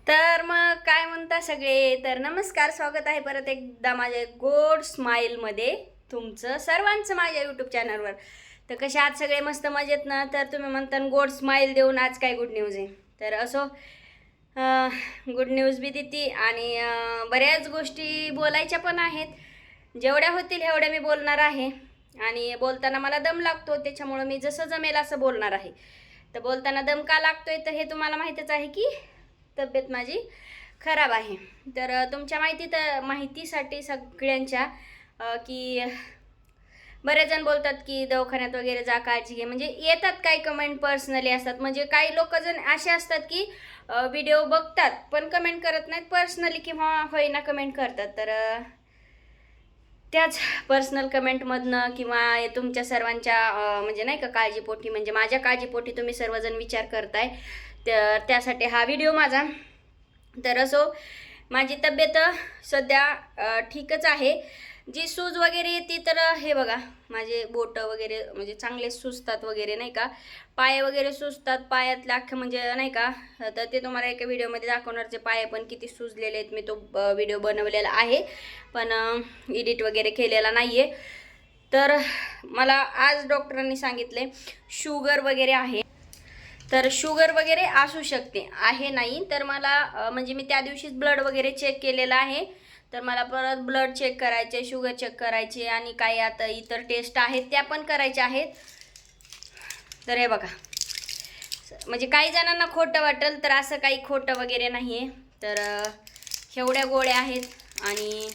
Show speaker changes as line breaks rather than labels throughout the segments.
तर मग काय म्हणता सगळे. तर नमस्कार, स्वागत आहे परत एकदा माझ्या गोड स्माईलमध्ये तुमचं सर्वांचं माझ्या यूट्यूब चॅनलवर. तर कसे आज सगळे मस्त मजेत ना. तर तुम्ही म्हणता गोड स्माईल देऊन आज काय गुड न्यूज आहे. तर असो, गुड न्यूज बी देते आणि बऱ्याच गोष्टी बोलायच्या पण आहेत. जेवढ्या होतील एवढ्या मी बोलणार आहे आणि बोलताना मला दम लागतो, त्याच्यामुळं मी जसं जमेल असं बोलणार आहे. तर बोलताना दम का लागतोय तर हे तुम्हाला माहितीच आहे की तब्येत माझी खराब आहे. तर तुमच्या माहितीसाठी सगळ्यांच्या की बरेच जण बोलतात की दवाखान्यात वगैरे जा, काळजी घे. म्हणजे येतात काही कमेंट पर्सनली असतात, म्हणजे काही लोक जण असे असतात की व्हिडिओ बघतात पण कमेंट करत नाहीत, पर्सनली किंवा होईना कमेंट करतात. तर त्याच पर्सनल कमेंटमधनं किंवा तुमच्या सर्वांच्या म्हणजे नाही का काळजीपोटी, म्हणजे माझ्या काळजीपोटी तुम्ही सर्वजण विचार करताय, तर त्यासाठी हा व्हिडिओ माझा. तर असो, माझी तब्येत सध्या ठीकच आहे. जी सूज वगैरे येते तर हे बघा, माझे बोटं वगैरे म्हणजे चांगले सुजतात वगैरे नाही का, पाय वगैरे सुजतात, पायातले अख्खे म्हणजे नाही का. तर ते तुम्हाला एका व्हिडिओमध्ये दाखवणार, जे पाय पण किती सुजलेले आहेत. मी तो व्हिडिओ बनवलेला आहे पण एडिट वगैरे केलेला नाही आहे. तर मला आज डॉक्टरांनी सांगितले शुगर वगैरे आहे. तर शुगर वगैरे असू शकते, आहे नाही तर मला म्हणजे मी त्या दिवशीच ब्लड वगैरे चेक केलेलं आहे. तर मला परत ब्लड चेक करायचे, शुगर चेक करायचे आणि काही आता इतर टेस्ट आहेत त्या पण करायच्या आहेत. तर हे बघा, म्हणजे काही जणांना खोटं वाटेल तर असं काही खोटं वगैरे नाही आहे. तर एवढ्या गोळ्या आहेत आणि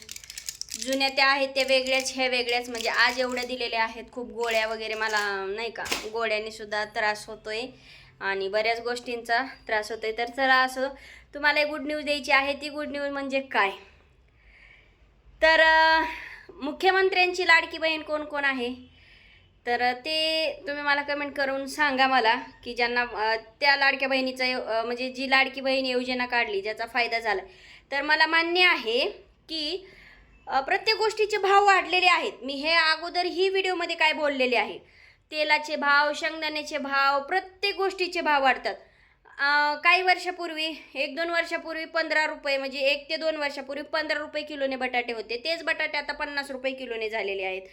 जुन्या त्या आहेत त्या वेगळ्याच, ह्या वेगळ्याच. म्हणजे आज एवढ्या दिलेल्या आहेत, खूप गोळ्या वगैरे मला नाही का, गोळ्यांनी सुद्धा त्रास होतोय आणि बऱ्याच गोष्टींचा त्रास होतोय. तर चला, असं तुम्हाला एक गुड न्यूज द्यायची आहे. ती गुड न्यूज म्हणजे काय, तर मुख्यमंत्र्यांची लाडकी बहीण कोण कोण आहे, तर ते तुम्ही मला कमेंट करून सांगा मला, की ज्यांना त्या लाडक्या बहिणीचा म्हणजे जी लाडकी बहीण योजना काढली ज्याचा फायदा झाला. तर मला मान्य आहे की प्रत्येक गोष्टीचे भाव वाढलेले आहेत. मी हे अगोदर ही व्हिडिओमध्ये काय बोललेले आहे, तेलाचे भाव, शेंगदाण्याचे भाव, प्रत्येक गोष्टीचे भाव वाढतात. काही वर्षापूर्वी, 1-2 वर्षापूर्वी 15 रुपये, म्हणजे 1 ते 2 वर्षापूर्वी 15 रुपये किलोने बटाटे होते. तेच बटाटे आता 50 रुपये किलोने झालेले आहेत.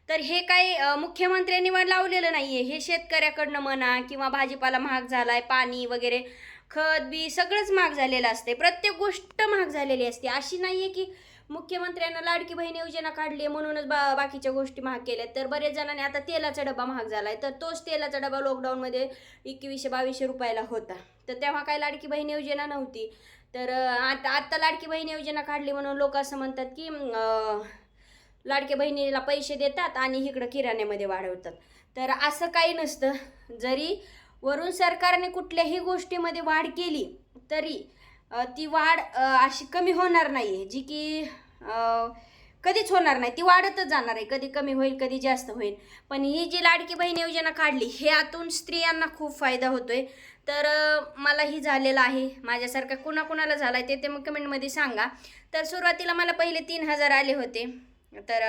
तर हे काही मुख्यमंत्र्यांनी लावलेलं नाही आहे. हे शेतकऱ्याकडनं म्हणा, किंवा भाजीपाला महाग झाला आहे, पाणी वगैरे, खत बी सगळंच महाग झालेलं असते. प्रत्येक गोष्ट महाग झालेली असते. अशी नाही आहे की मुख्यमंत्र्यांना लाडकी बहीण योजना काढली आहे म्हणूनच बाकीच्या गोष्टी महाग केल्यात. तर बरेच जणांनी, आता तेलाचा डबा महाग झाला आहे, तर तोच तेलाचा डबा लॉकडाऊनमध्ये 2100-2200 रुपयाला होता. तर तेव्हा काय लाडकी बहीण योजना नव्हती. तर आता लाडकी बहीण योजना काढली म्हणून लोक असं म्हणतात की लाडक्या बहिणीला पैसे देतात आणि इकडं किराण्यामध्ये वाढवतात. तर असं काही नसतं. जरी वरून सरकारने कुठल्याही गोष्टीमध्ये वाढ केली तरी ती वाढ अशी कमी होणार नाही आहे, जी की कधीच होणार नाही. ती वाढतच जाणार आहे. कधी कमी होईल, कधी जास्त होईल. पण ही जी लाडकी बहीण योजना काढली, हे यातून स्त्रियांना खूप फायदा होतोय. तर मलाही झालेला आहे. माझ्यासारखा कुणाकुणाला झाला आहे ते मग कमेंटमध्ये सांगा. तर सुरुवातीला मला पहिले 3,000 आले होते. तर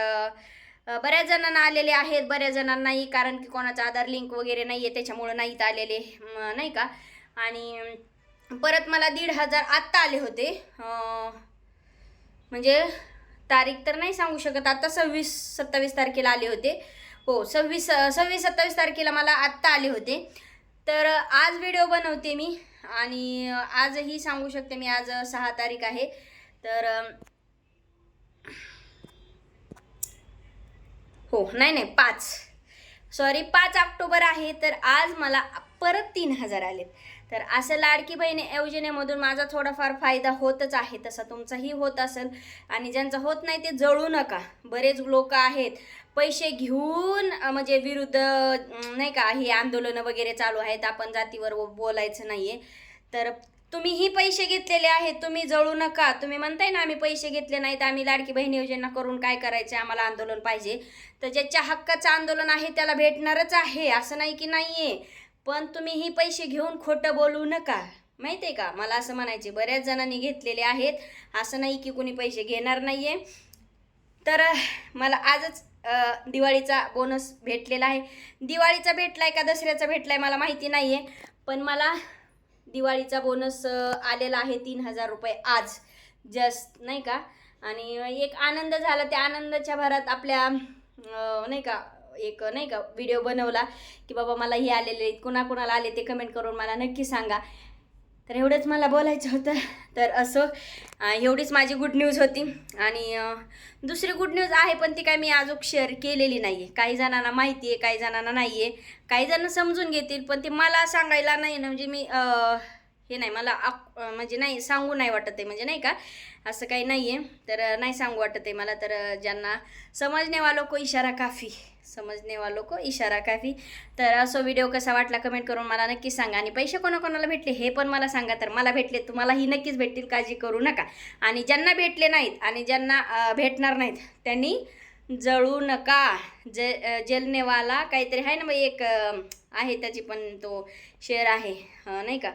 बऱ्याच जणांना आलेले आहेत, बऱ्याच जणांना नाही, कारण की कोणाचा आधार लिंक वगैरे नाही आहे त्याच्यामुळं नाहीत आलेले नाही का. आणि परत मला 1,500 आत्ता आले होते. म्हणजे तारीख तर नाही सांगू शकत, आता 26-27 तारखेला आले होते. हो, 26-27 तारखेला मला आत्ता आले होते. तर आज व्हिडिओ बनवते मी आणि आजही सांगू शकते मी, आज 6 तारीख आहे. तर हो, नाही 5 ऑक्टोबर आहे. तर आज मला परत 3,000 आलेत. तर असं लाडकी बहीण योजनेमधून माझा थोडाफार फायदा होतच आहे, तसा तुमचाही होत असेल. आणि ज्यांचा होत नाही ते जळू नका. बरेच लोक आहेत पैसे घेऊन म्हणजे विरुद्ध नाही का, ही आंदोलनं वगैरे चालू आहेत. आपण जातीवर बोलायचं नाहीये. तर तुम्हीही पैसे घेतलेले आहेत, तुम्ही जळू नका. तुम्ही म्हणताय ना आम्ही पैसे घेतले नाहीत, आम्ही लाडकी बहीण योजना करून काय करायचे, आम्हाला आंदोलन पाहिजे. तर ज्याच्या हक्काचं आंदोलन आहे त्याला भेटणारच आहे, असं नाही की नाहीये. पण तुम्हीही पैसे घेऊन खोटं बोलू नका. माहिती आहे का, मला असं म्हणायचे, बऱ्याच जणांनी घेतलेले आहेत, असं नाही की कोणी पैसे घेणार नाहीये. तर मला आजच दिवाळीचा बोनस भेटलेला आहे. दिवाळीचा भेटलाय का दसऱ्याचा भेटलाय मला माहिती नाहीये, पण मला दिवाळीचा बोनस आलेला आहे 3,000 रुपये आज जस्ट, नाही का. आणि एक आनंद झाला, त्या आनंदाच्या भरात आपल्या नाही का एक नाही का व्हिडिओ बनवला की बाबा मला हे आलेले आहेत, कुणाकुणाला आले ते कमेंट करून मला नक्की सांगा. तर एवढंच मला बोलायचं होतं. तर असं एवढीच माझी गुड न्यूज होती. आणि दुसरी गुड न्यूज आहे पण ती काय मी अजून शेअर केलेली नाही आहे. काही जणांना माहिती आहे, काही जणांना नाही आहे. काही जण समजून घेतील पण ते मला सांगायला नाही ना, म्हणजे मी हे नाही मला म्हणजे नाही सांगू नाही वाटत आहे, म्हणजे नाही का असं काही नाही आहे. तर नाही सांगू वाटत आहे मला. तर ज्यांना समजणे वालों को इशारा काफ़ी, समजणे वालों को इशारा काफ़ी. तर असं व्हिडिओ कसा वाटला कमेंट करून मला नक्की सांगा. आणि पैसे कोणाकोणाला भेटले हे पण मला सांगा. तर मला भेटले, तुम्हालाही नक्कीच भेटतील, काळजी करू नका. आणि ज्यांना भेटले नाहीत आणि ज्यांना भेटणार नाहीत त्यांनी जळू नका. जलनेवाला काहीतरी आहे ना मग एक आहे, त्याची पण तो शेर आहे नाही का,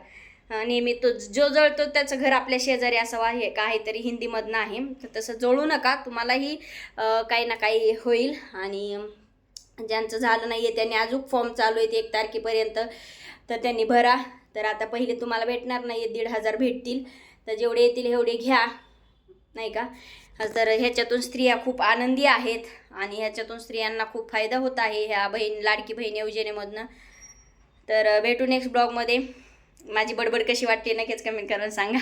नेहमी तो जो जळतो त्याचं घर आपल्या शेजारी असावं आहे, काहीतरी हिंदीमधनं आहे. तर तसं जळू नका, तुम्हालाही काही ना काही होईल. आणि ज्यांचं झालं नाही आहे त्यांनी अजून फॉर्म चालू आहेत 1 तारखेपर्यंत, तर त्यांनी भरा. तर आता पहिले तुम्हाला भेटणार नाही आहे, 1,500 भेटतील. तर जेवढे येतील एवढे घ्या, नाही का. तर ह्याच्यातून स्त्रिया खूप आनंदी आहेत आणि ह्याच्यातून स्त्रियांना खूप फायदा होत आहे ह्या लाडकी बहीण योजनेमधनं. तर भेटू नेक्स्ट ब्लॉगमध्ये. माझी बडबड कशी वाटते नक्कीच कमेंट करून सांगा.